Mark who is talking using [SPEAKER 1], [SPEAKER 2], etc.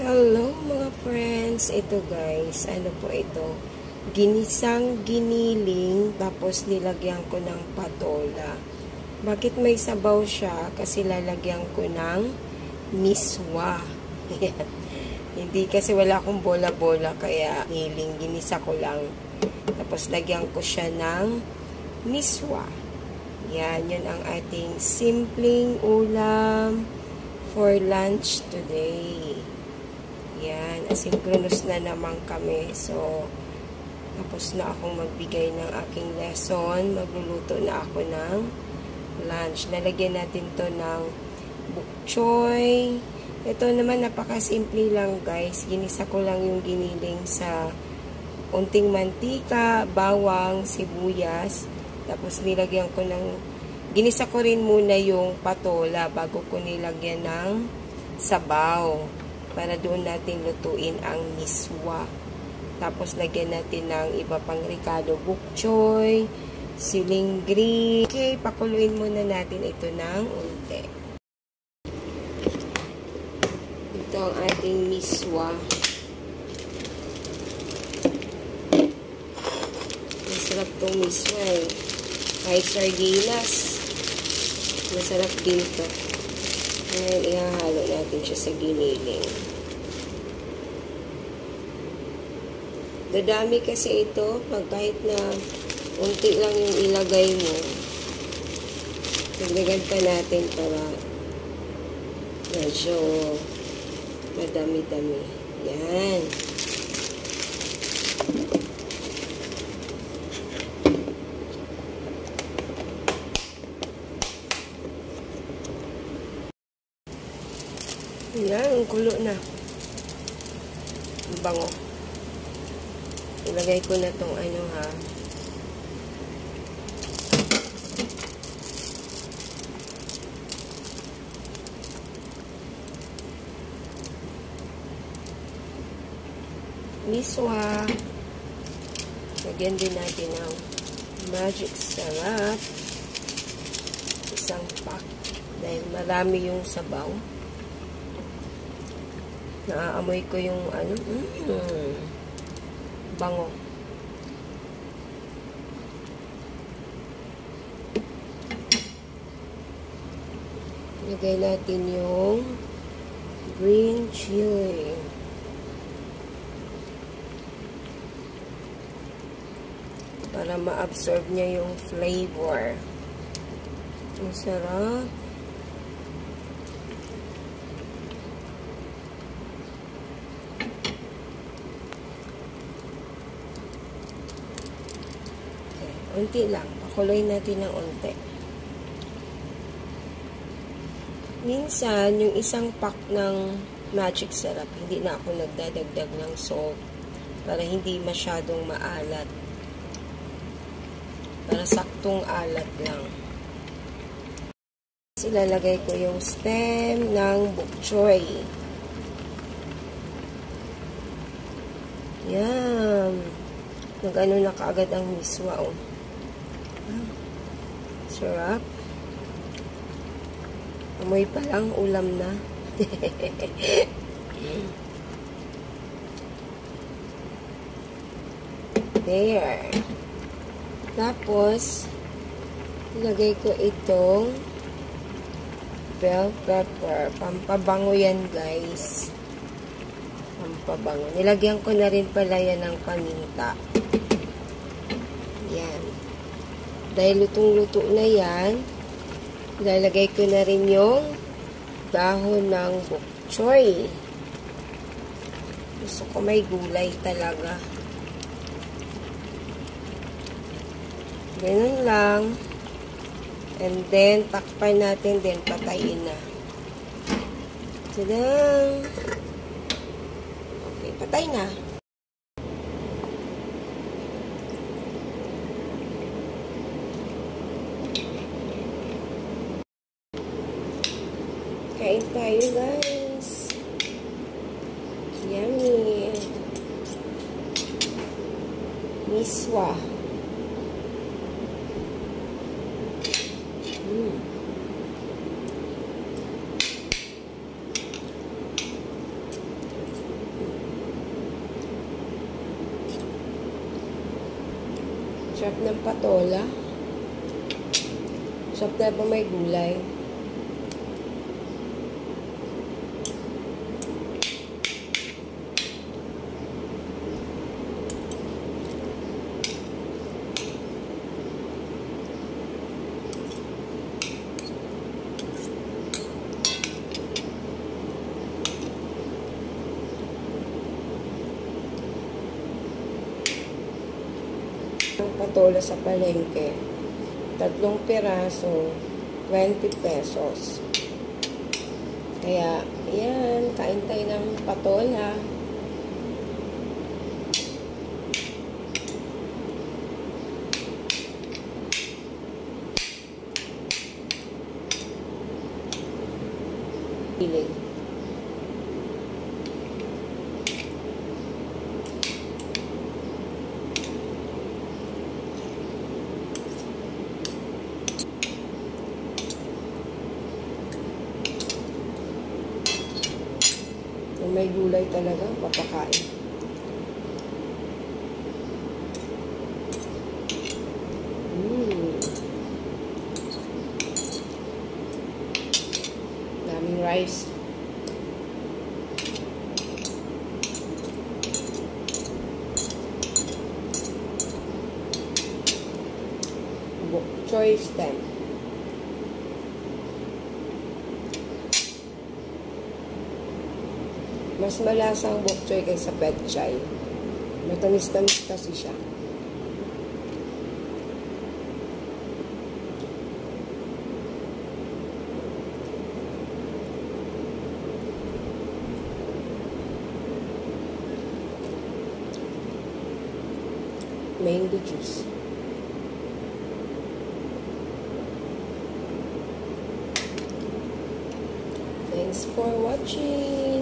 [SPEAKER 1] Hello mga friends, ito guys, ano po ito, ginisang giniling tapos nilagyan ko ng patola. Bakit may sabaw siya? Kasi lalagyan ko ng miswa. Hindi kasi wala akong bola-bola kaya ginisa ko lang. Tapos lagyan ko siya ng miswa. Yan, yun ang ating simpleng ulam for lunch today. Yan, asynchronous na naman kami. So, tapos na akong magbigay ng aking lesson. Magluluto na ako ng lunch. Lalagyan natin to ng bok choy. Ito naman, napakasimple lang guys. Ginisa ko lang yung giniling sa unting mantika, bawang, sibuyas. Tapos nilagyan ko ginisa ko rin muna yung patola bago ko nilagyan ng sabaw. Para doon natin lutuin ang miswa. Tapos lagyan natin ng iba pang ricado, bok choy, siling green. Okay, pakuluin muna natin ito ng unti. Ito ang ating miswa. Masarap tong miswa eh. Kahit sardinas, masarap din ito. Ngayon, ihahalo natin siya sa giniling. Dadami kasi ito, pag kahit na unti lang yung ilagay mo, dagdagan pa natin para medyo madami-dami. Yan. Yan, ang kulo na. Ang bango. Ilagay ko na tong ano ha. Miswa. Lagyan din natin ng magic sarap. Isang pack. Dahil marami yung sabaw. Naaamoy ko yung ano, bango. Lagay natin yung green chili. Para ma-absorb niya yung flavor. Ang sarap. Unti lang. Pakuloy natin ng unti. Minsan, yung isang pack ng magic syrup, hindi na ako nagdadagdag ng salt para hindi masyadong maalat. Para saktong alat lang. Ilalagay ko yung stem ng bok choy. Yan. Nag-ano na kaagad ang miswa, oh. Sarap. Amoy pa lang, ulam na. There. Tapos, ilagay ko itong bell pepper. Pampabango yan, guys. Pampabango. Nilagyan ko na rin pala yan ng paminta. Yan. Dahil lutong-luto na yan, ilalagay ko na rin yung dahon ng bok choy. Gusto ko may gulay talaga. Ganun lang. And then, takpan natin din, patayin na. Tadang! Okay, patay na. Kain tayo, guys. Yummy. Miswa. Sarap ng patola. Sarap na pa may gulay. Ang patola sa palengke, 3 piraso, 20 pesos. Kaya, yan, kain tayo ng patola. Piling. Kung may gulay talaga, papakain. Daming rice. Bok choy stem. Mas malasang bok choy kaysa pet chai. Matamis-tamis kasi siya. Mango juice. Thanks for watching.